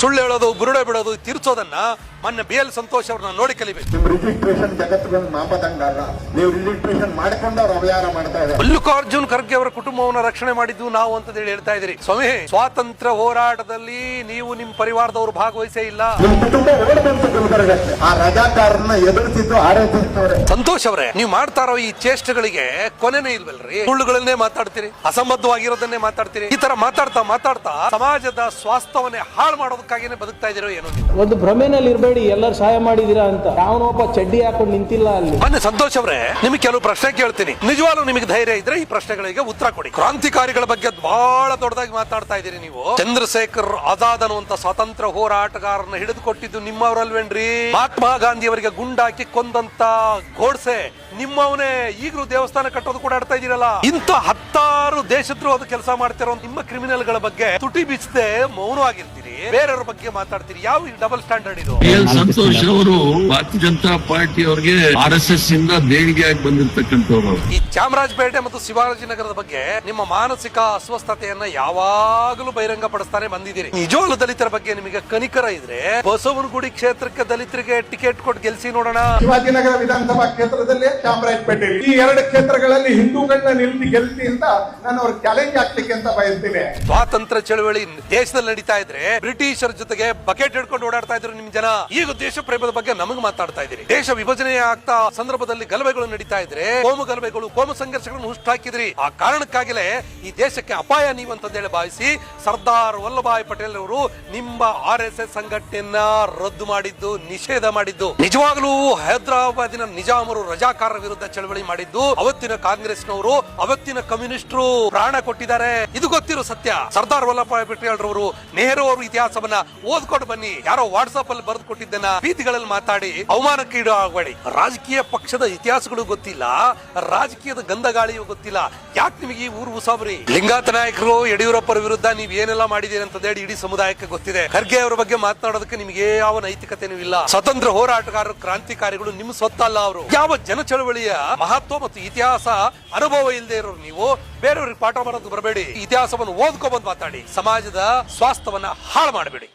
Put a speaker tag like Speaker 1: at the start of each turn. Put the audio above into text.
Speaker 1: ಸುಳ್ಳು ಹೇಳೋದು, ಬುರುಡೆ ಬಿಡೋದು, ತಿರ್ಚೋದನ್ನ ಮೊನ್ನೆ BL ಸಂತೋಷ್ ಅವ್ರನ್ನ ನೋಡಿ ಕಲಿಬೇಕು.
Speaker 2: ರಿಜಿಸ್ಟ್ರೇಷನ್ ಜಗತ್ತಿನ ಮಾಪದಂಡ ಅಲ್ಲ, ನೀವು ರಿಜಿಸ್ಟ್ರೇಷನ್ ಮಾಡಿಕೊಂಡು ಅವ್ರು ಅವ್ಯಾರ ಮಾಡ್ತಾ ಇದ್ದಾರೆ.
Speaker 1: ಮಲ್ಲಿಕಾರ್ಜುನ್ ಖರ್ಗೆ ಅವರ ಕುಟುಂಬವನ್ನ ರಕ್ಷಣೆ ಮಾಡಿದ್ದು ನಾವು ಅಂತ ಹೇಳ್ತಾ ಇದ್ದೀರಿ. ಸ್ವಾಮಿ, ಸ್ವಾತಂತ್ರ್ಯ ಹೋರಾಟದಲ್ಲಿ ನೀವು ನಿಮ್ ಪರಿವಾರದವರು ಭಾಗವಹಿಸೇ ಇಲ್ಲ.
Speaker 2: ನಿಮ್ಮ ಕುಟುಂಬ ಓಡಬಂತು, ಆ ರಜಾಕಾರನ್ನ ಎದುರಿಸಿದ್ದು ಆರೋಪಿಸಿದವರೇ.
Speaker 1: ಸಂತೋಷ್ ಅವರೇ, ನೀವು ಮಾಡ್ತಾ ಇರೋ ಈ ಚೇಷ್ಟೆಗಳಿಗೆ ಕೊನೆನೇ ಇಲ್ವಲ್ರಿ? ಸುಳ್ಳುಗಳನ್ನೇ ಮಾತಾಡ್ತೀರಿ, ಅಸಂಬದ್ಧವಾಗಿರೋದನ್ನೇ ಮಾತಾಡ್ತೀರಿ. ಈ ತರ ಮಾತಾಡ್ತಾ ಸಮಾಜದ ಸ್ವಾಸ್ಥ್ಯವನ್ನೇ ಹಾಳು ಮಾಡೋದಕ್ಕಾಗಿನೇ ಬದುಕ್ತಾ ಇದೀರೋ ಏನೋ.
Speaker 3: ಒಂದು ಭ್ರಮೆನಲ್ಲಿ ಇರಬೇಡಿ, ಎಲ್ಲರೂ ಸಹಾಯ ಮಾಡಿದಿರಾ ಅಂತ. ಯಾವನೊಬ್ಬ ಚಡ್ಡಿ ಹಾಕೊಂಡು ನಿಂತಿಲ್ಲ ಅಲ್ಲಿ.
Speaker 1: ಮೊನ್ನೆ ಸಂತೋಷ್ ಅವರೇ, ನಿಮಗೆ ಕೆಲವು ಪ್ರಶ್ನೆ ಕೇಳ್ತೀನಿ. ನಿಜವಾಗ್ಲೂ ನಿಮಗೆ ಧೈರ್ಯ ಇದ್ರೆ ಈ ಪ್ರಶ್ನೆಗಳಿಗೆ ಉತ್ತರ ಕೊಡಿ. ಕ್ರಾಂತಿಕಾರಿಗಳ ಬಗ್ಗೆ ಬಹಳ ದೊಡ್ಡದಾಗಿ ಮಾತಾಡ್ತಾ ಇದೀರಿ ನೀವು. ಚಂದ್ರಶೇಖರ್ ಆಜಾದ್ ಅನ್ನುವಂತ ಸ್ವಾತಂತ್ರ್ಯ ಹೋರಾಟಗಾರನ ಹಿಡಿದುಕೊಟ್ಟಿದ್ದು ನಿಮ್ಮವರಲ್ವೇನ್ರಿ? ಮಹಾತ್ಮ ಗಾಂಧಿ ಅವರಿಗೆ ಗುಂಡಾಕಿ ಕೊಂದಂತ ಗೋಡ್ಸೆ ನಿಮ್ಮವನೇ. ಈಗಲೂ ದೇವಸ್ಥಾನ ಕಟ್ಟೋದು ಕೂಡ ಆಡ್ತಾ ಇದೀರಲ್ಲ. ಇಂಥ 10 ದೇಶದ್ರೋಹದ ಕೆಲಸ ಮಾಡ್ತಿರೋ ನಿಮ್ಮ ಕ್ರಿಮಿನಲ್ ಗಳ ಬಗ್ಗೆ ತುಟಿ ಬಿಚ್ಚದೆ ಮೌನವಾಗಿರ್ತೀರಿ, ಬೇರೆಯವ್ರ ಬಗ್ಗೆ ಮಾತಾಡ್ತೀರಿ. ಯಾವ ಡಬಲ್ ಸ್ಟ್ಯಾಂಡರ್ಡ್ ಇದು?
Speaker 4: ಸಂತೋಷ್ ಅವರು ಭಾರತೀಯ ಜನತಾ ಪಾರ್ಟಿ ಅವರಿಗೆ RSS ಇಂದ ದೇಣಿಗೆಯಾಗಿ ಬಂದಿರತಕ್ಕಂಥವ್ರು.
Speaker 1: ಈ ಚಾಮರಾಜಪೇಟೆ ಮತ್ತು ಶಿವಾಜಿನಗರದ ಬಗ್ಗೆ ನಿಮ್ಮ ಮಾನಸಿಕ ಅಸ್ವಸ್ಥತೆಯನ್ನ ಯಾವಾಗಲೂ ಬಹಿರಂಗ ಪಡಿಸ್ತಾನೆ ಬಂದಿದ್ದೀರಿ. ನಿಜವಾಗ್ಲೂ ದಲಿತರ ಬಗ್ಗೆ ನಿಮಗೆ ಕನಿಕರ ಇದ್ರೆ ಬಸವನಗುಡಿ ಕ್ಷೇತ್ರಕ್ಕೆ ದಲಿತರಿಗೆ ಟಿಕೆಟ್ ಕೊಟ್ಟು ಗೆಲ್ಸಿ ನೋಡೋಣ.
Speaker 2: ಶಿವಾಜಿನಗರ ವಿಧಾನಸಭಾ ಕ್ಷೇತ್ರದಲ್ಲಿ, ಚಾಮರಾಜಪೇಟೆ, ಈ 2 ಕ್ಷೇತ್ರಗಳಲ್ಲಿ ಹಿಂದೂಗಳನ್ನ ನಿಲ್ಸಿ ಗೆಲ್ಸಿ ಅಂತ ನಾನು ಅವ್ರ ಚಾಲೆಂಜ್ ಆಗ್ಲಿಕ್ಕೆ ಅಂತ ಬಯಸ್ತೀನಿ.
Speaker 1: ಸ್ವಾತಂತ್ರ್ಯ ಚಳವಳಿ ದೇಶದಲ್ಲಿ ನಡೀತಾ ಇದ್ರೆ ಬ್ರಿಟಿಷರ ಜೊತೆಗೆ ಬಕೆಟ್ ಹಿಡ್ಕೊಂಡು ಓಡಾಡ್ತಾ ಇದ್ರು ನಿಮ್ ಜನ. ಈಗ ದೇಶ ಪ್ರೇಮದ ಬಗ್ಗೆ ನಮಗ್ ಮಾತಾಡ್ತಾ ಇದ್ದೀರಿ. ದೇಶ ವಿಭಜನೆ ಆಗ್ತಾ ಸಂದರ್ಭದಲ್ಲಿ ಗಲಭೆಗಳು ನಡೀತಾ ಇದ್ರೆ ಕೋಮು ಗಲಭೆಗಳು, ಕೋಮು ಸಂಘರ್ಷಗಳನ್ನು ಹುಟ್ಟಾಕಿದ್ರಿ. ಆ ಕಾರಣಕ್ಕಾಗಲೇ ಈ ದೇಶಕ್ಕೆ ಅಪಾಯ ನೀವು ಅಂತಂದೇಳಿ ಭಾವಿಸಿ ಸರ್ದಾರ್ ವಲ್ಲಭಾಯ್ ಪಟೇಲ್ ಅವರು ನಿಮ್ಮ RSS ಸಂಘಟನೆಯನ್ನ ರದ್ದು ಮಾಡಿದ್ದು, ನಿಷೇಧ ಮಾಡಿದ್ದು. ನಿಜವಾಗ್ಲೂ ಹೈದರಾಬಾದಿನ ನಿಜಾಮರು ರಜಾಕಾರರ ವಿರುದ್ಧ ಚಳವಳಿ ಮಾಡಿದ್ದು ಅವತ್ತಿನ ಕಾಂಗ್ರೆಸ್ನವರು, ಅವತ್ತಿನ ಕಮ್ಯುನಿಸ್ಟರು ಪ್ರಾಣ ಕೊಟ್ಟಿದ್ದಾರೆ. ಇದು ಗೊತ್ತಿರೋ ಸತ್ಯ. ಸರ್ದಾರ್ ವಲ್ಲಭಾಯ್ ಪಟೇಲ್ ರವರು, ನೆಹರು ಅವರು ಇತಿಹಾಸವನ್ನ ಓದ್ಕೊಂಡು ಬನ್ನಿ. ಯಾರೋ ವಾಟ್ಸ್ಆಪ್ ಅಲ್ಲಿ ಬರೆದು ಕೊಟ್ಟಿದ್ದನ್ನ ಬೀದಿಗಳಲ್ಲಿ ಮಾತಾಡಿ ಅವಮಾನಕ್ಕೆ ಆಗಬೇಡಿ. ರಾಜಕೀಯ ಪಕ್ಷದ ಇತಿಹಾಸಗಳು ಗೊತ್ತಿಲ್ಲ, ರಾಜಕೀಯದ ಗಂಧಗಾಳಿಯೂ ಗೊತ್ತಿಲ್ಲ. ಯಾಕೆ ನಿಮಗೆ ಈ ಊರು ಉಸಾಬರಿ? ಲಿಂಗಾಯತ ನಾಯಕರು ಯಡಿಯೂರಪ್ಪರ ವಿರುದ್ಧ ನೀವ್ ಏನೆಲ್ಲ ಮಾಡಿದೀರಿ ಅಂತ ಹೇಳಿ ಇಡೀ ಸಮುದಾಯಕ್ಕೆ ಗೊತ್ತಿದೆ. ಖರ್ಗೆ ಅವರ ಬಗ್ಗೆ ಮಾತನಾಡೋದಕ್ಕೆ ನಿಮಗೆ ಯಾವ ನೈತಿಕತೆನೂ ಇಲ್ಲ. ಸ್ವತಂತ್ರ ಹೋರಾಟಗಾರರು, ಕ್ರಾಂತಿಕಾರಿಗಳು ನಿಮ್ಮ ಸ್ವತ್ತಲ್ಲ. ಅವರು ಯಾವ ಜನ ಚಳವಳಿಯ ಮಹತ್ವ ಮತ್ತು ಇತಿಹಾಸ ಅನುಭವ ಇಲ್ಲದೆ ಇರೋರು ನೀವು ಬೇರೆಯವ್ರಿಗೆ ಪಾಠ ಮಾಡೋದು ಬರಬೇಡಿ. ಇತಿಹಾಸವನ್ನು ಓದ್ಕೊಬಂದು ಮಾತಾಡಿ. ಸಮಾಜದ ಸ್ವಾಸ್ಥ್ಯವನ್ನ ಹಾಳು ಮಾಡಬೇಡಿ.